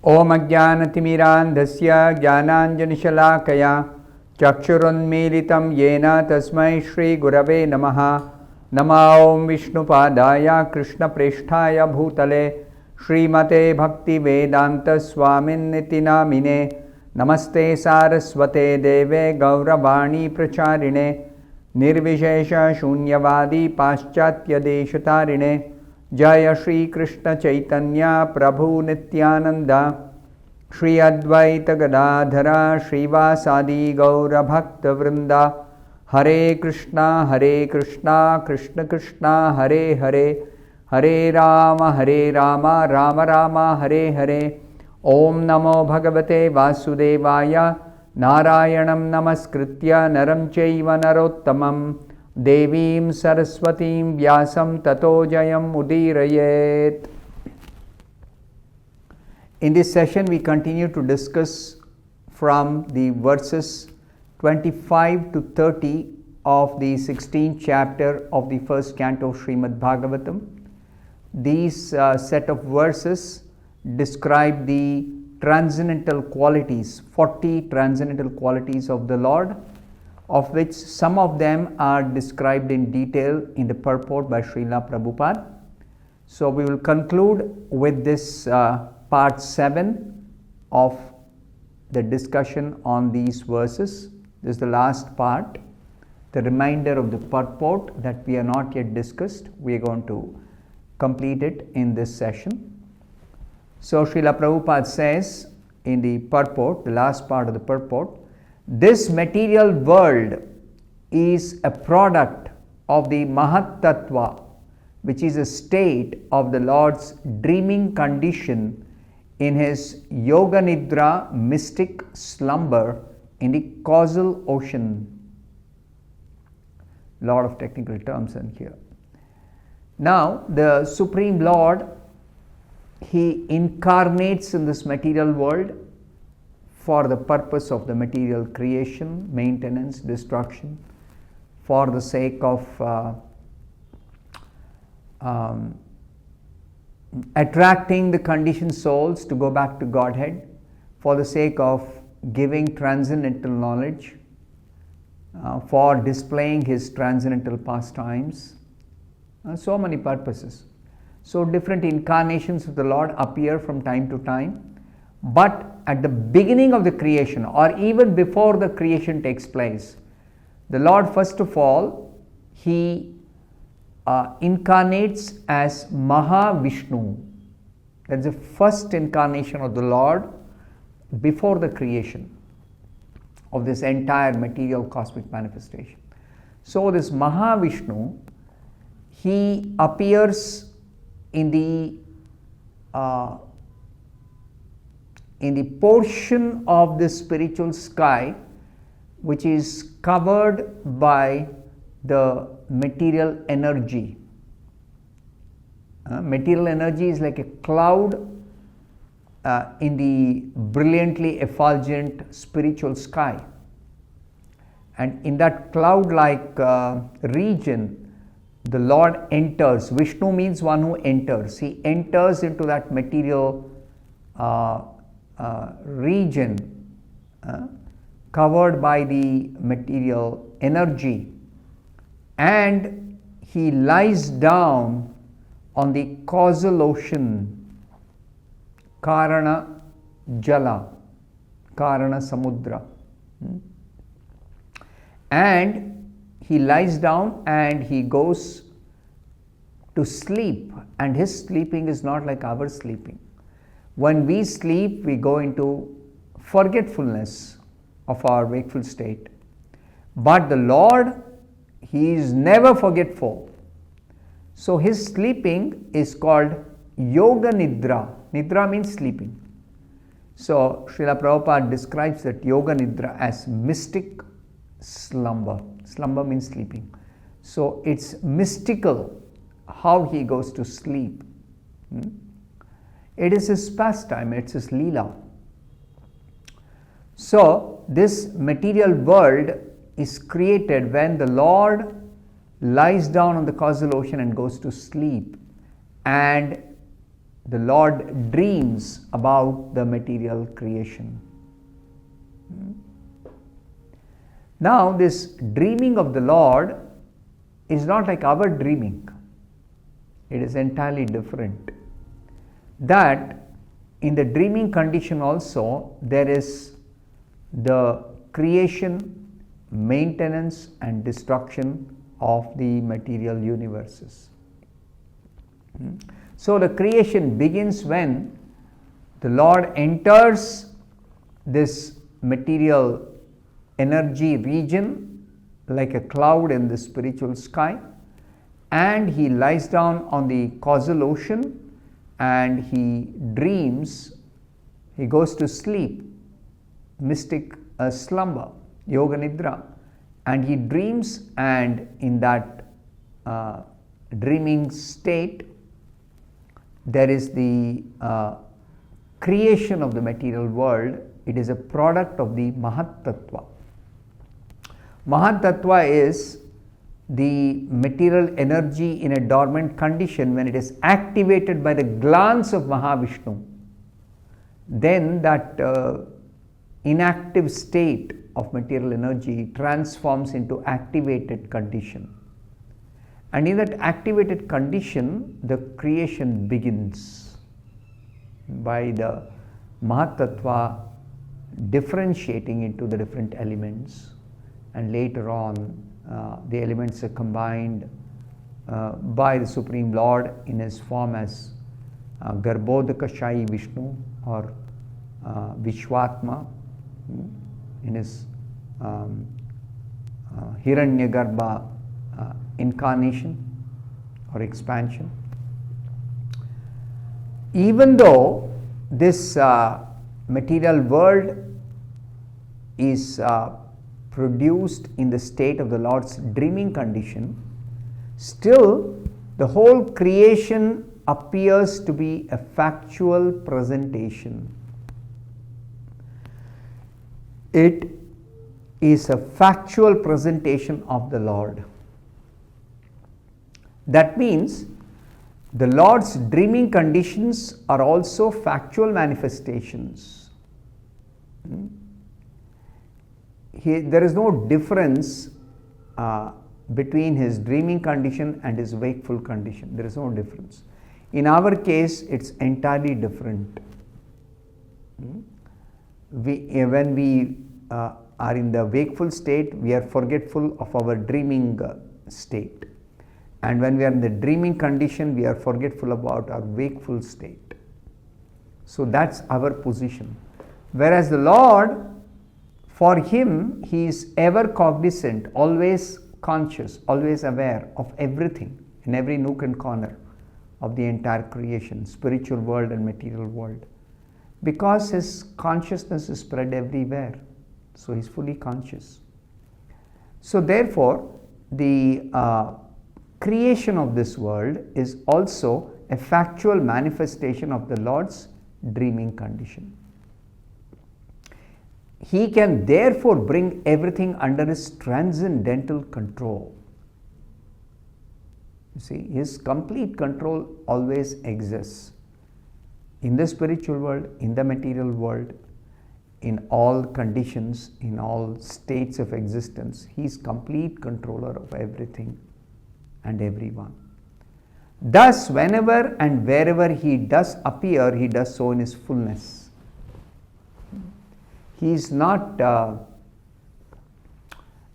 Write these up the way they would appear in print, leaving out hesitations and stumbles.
Om Ajnanatimirandhasya Jnananjanishalaakaya Chakshurunmilitam Yena Tasmai Shri Gurave Namaha. Nama Om Vishnupadaya Krishna Presthaya Bhutale Srimate Bhaktivedanta Swamin Niti Namine. Namaste Saraswate Deve Gauravani Pracharine Nirvishesha Shunyavadi Paschatya Deshatarine. Jaya Shri Krishna Chaitanya Prabhu Nityananda Shri Advaita Gadadhara Srivasadi Gaura Bhakta Vrinda. Hare Krishna Krishna Krishna Hare Hare Hare Rama Rama Rama Hare Hare. Om Namo Bhagavate Vasudevaya Narayanam Namaskritya Naram Chaiva Narottamam Devim Saraswatim Vyasam Tato Jayam Udirayet. In this session, we continue to discuss from the verses 25 to 30 of the 16th chapter of the first canto of Srimad Bhagavatam. These set of verses describe the transcendental qualities, 40 transcendental qualities of the Lord, of which some of them are described in detail in the purport by Srila Prabhupada. So we will conclude with this part 7 of the discussion on these verses. This is the last part, the remainder of the purport that we have not yet discussed. We are going to complete it in this session. So Srila Prabhupada says in the purport, the last part of the purport, this material world is a product of the Mahat Tattva, which is a state of the Lord's dreaming condition in his Yoga Nidra mystic slumber in the causal ocean. Lot of technical terms in here. Now, the Supreme Lord, he incarnates in this material world for the purpose of the material creation, maintenance, destruction, for the sake of attracting the conditioned souls to go back to Godhead, for the sake of giving transcendental knowledge, for displaying his transcendental pastimes, so many purposes. So different incarnations of the Lord appear from time to time. But at the beginning of the creation, or even before the creation takes place, the Lord, first of all, he incarnates as Mahavishnu. That's the first incarnation of the Lord before the creation of this entire material cosmic manifestation. So this Mahavishnu, he appears in the portion of the spiritual sky which is covered by the material energy. Material energy is like a cloud in the brilliantly effulgent spiritual sky, and in that cloud-like region the Lord enters. Vishnu means one who enters. He enters into that material region covered by the material energy, and he lies down on the causal ocean, Karana Jala, Karana Samudra, and he lies down and he goes to sleep, and his sleeping is not like our sleeping. When we sleep, we go into forgetfulness of our wakeful state. But the Lord, he is never forgetful. So his sleeping is called Yoga Nidra. Nidra means sleeping. So Srila Prabhupada describes that Yoga Nidra as mystic slumber. Slumber means sleeping. So it's mystical how he goes to sleep. It is his pastime, it's his Leela. So this material world is created when the Lord lies down on the causal ocean and goes to sleep, and the Lord dreams about the material creation. Now, this dreaming of the Lord is not like our dreaming. It is entirely different. That in the dreaming condition also, there is the creation, maintenance and destruction of the material universes. So the creation begins when the Lord enters this material energy region like a cloud in the spiritual sky, and he lies down on the causal ocean and he dreams, he goes to sleep, mystic slumber, yoga nidra, and he dreams, and in that dreaming state there is the creation of the material world. It is a product of the Mahat Tattva. Mahat Tattva is the material energy in a dormant condition. When it is activated by the glance of Mahavishnu, then that inactive state of material energy transforms into activated condition. And in that activated condition, the creation begins by the Mahat Tattva differentiating into the different elements, and later on the elements are combined by the Supreme Lord in his form as Garbhodaka Vishnu or Vishwatma, in his Hiranyagarbha incarnation or expansion. Even though this material world is produced in the state of the Lord's dreaming condition, still the whole creation appears to be a factual presentation. It is a factual presentation of the Lord. That means the Lord's dreaming conditions are also factual manifestations. There is no difference between his dreaming condition and his wakeful condition. There is no difference. In our case, it's entirely different. When we are in the wakeful state, we are forgetful of our dreaming state. And when we are in the dreaming condition, we are forgetful about our wakeful state. So that's our position. Whereas the Lord, for him, he is ever cognizant, always conscious, always aware of everything in every nook and corner of the entire creation, spiritual world and material world. Because his consciousness is spread everywhere. So he is fully conscious. So therefore, the creation of this world is also a factual manifestation of the Lord's dreaming condition. He can therefore bring everything under his transcendental control. You see, his complete control always exists in the spiritual world, in the material world, in all conditions, in all states of existence. He is complete controller of everything and everyone. Thus, whenever and wherever he does appear, he does so in his fullness. He is not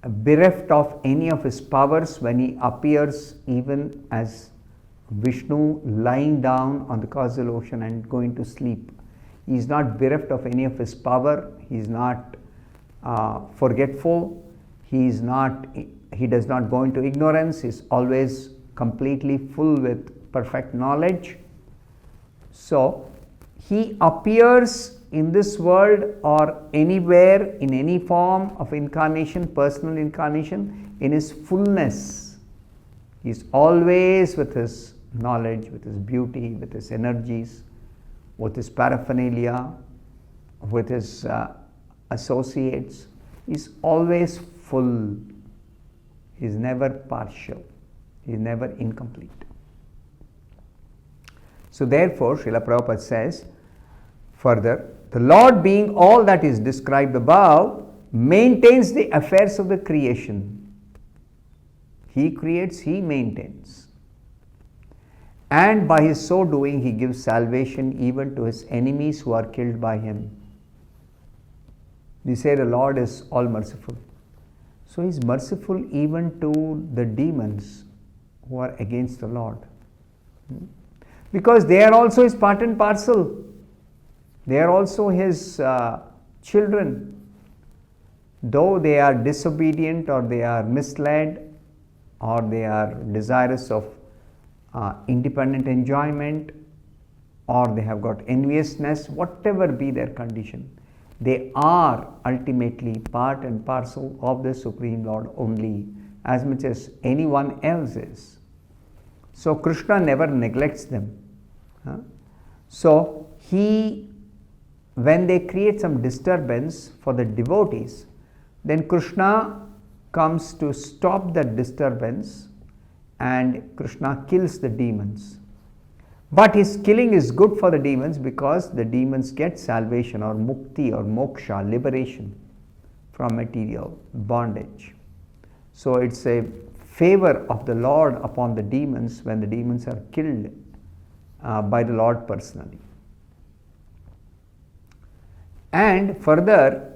bereft of any of his powers when he appears, even as Vishnu lying down on the causal ocean and going to sleep. He is not bereft of any of his power. He is not forgetful. He does not go into ignorance. He is always completely full with perfect knowledge. So he appears in this world or anywhere in any form of incarnation, personal incarnation, in his fullness. He is always with his knowledge, with his beauty, with his energies, with his paraphernalia, with his associates. He is always full. He is never partial. He is never incomplete. So therefore, Srila Prabhupada says further, the Lord being all that is described above maintains the affairs of the creation. He creates, He maintains. And by His so doing, He gives salvation even to His enemies who are killed by Him. We say the Lord is all merciful. So He is merciful even to the demons who are against the Lord. Because they are also His part and parcel. They are also His children. Though they are disobedient or they are misled or they are desirous of independent enjoyment or they have got enviousness, whatever be their condition, they are ultimately part and parcel of the Supreme Lord only, as much as anyone else is. So Krishna never neglects them. So when they create some disturbance for the devotees, then Krishna comes to stop that disturbance and Krishna kills the demons. But His killing is good for the demons because the demons get salvation or mukti or moksha, liberation from material bondage. So it's a favor of the Lord upon the demons when the demons are killed by the Lord personally. And further,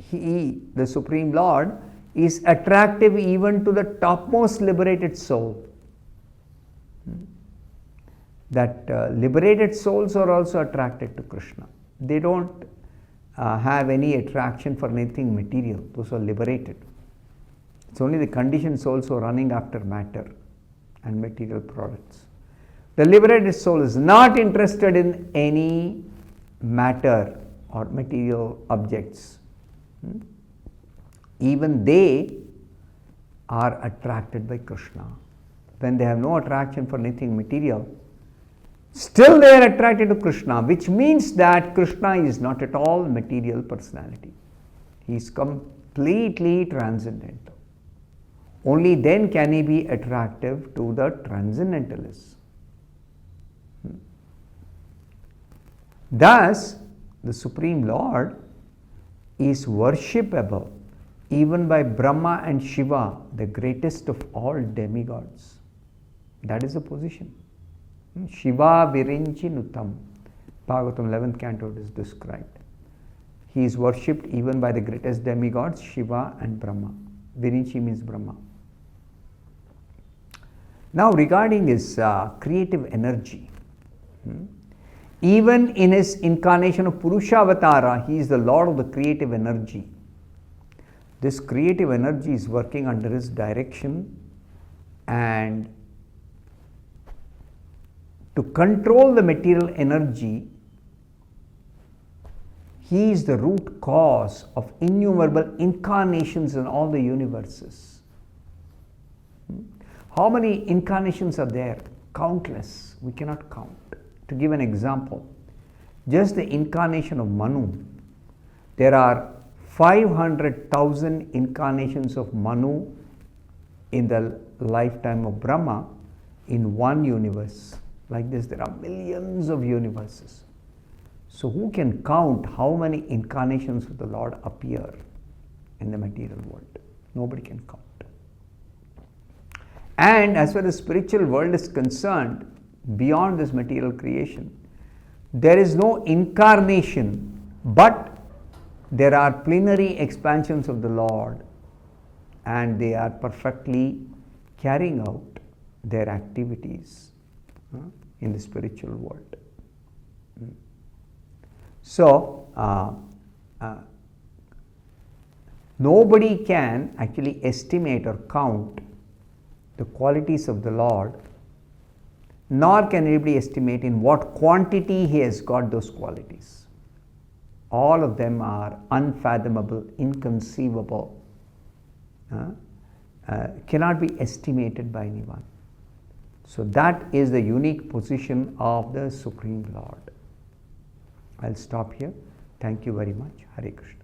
He, the Supreme Lord, is attractive even to the topmost liberated soul. That liberated souls are also attracted to Krishna. They don't have any attraction for anything material. Those are liberated. It's only the conditioned souls who are running after matter and material products. The liberated soul is not interested in any matter or material objects. Even they are attracted by Krishna. When they have no attraction for anything material, still they are attracted to Krishna, which means that Krishna is not at all material personality. He is completely transcendental. Only then can He be attractive to the transcendentalists. Thus, the Supreme Lord is worshipable even by Brahma and Shiva, the greatest of all demigods. That is the position. Shiva Virinchi Nutam. Bhagavatam 11th canto is described. He is worshipped even by the greatest demigods, Shiva and Brahma. Virinchi means Brahma. Now regarding His creative energy, even in His incarnation of Purushavatara, He is the Lord of the creative energy. This creative energy is working under His direction, and to control the material energy, He is the root cause of innumerable incarnations in all the universes. How many incarnations are there? Countless. We cannot count. To give an example, just the incarnation of Manu, there are 500,000 incarnations of Manu in the lifetime of Brahma in one universe. Like this, there are millions of universes. So who can count how many incarnations of the Lord appear in the material world? Nobody can count. And as far as the spiritual world is concerned, beyond this material creation, there is no incarnation, but there are plenary expansions of the Lord, and they are perfectly carrying out their activities in the spiritual world. So, nobody can actually estimate or count the qualities of the Lord, nor can anybody estimate in what quantity He has got those qualities. All of them are unfathomable, inconceivable, cannot be estimated by anyone. So that is the unique position of the Supreme Lord. I'll stop here. Thank you very much. Hare Krishna.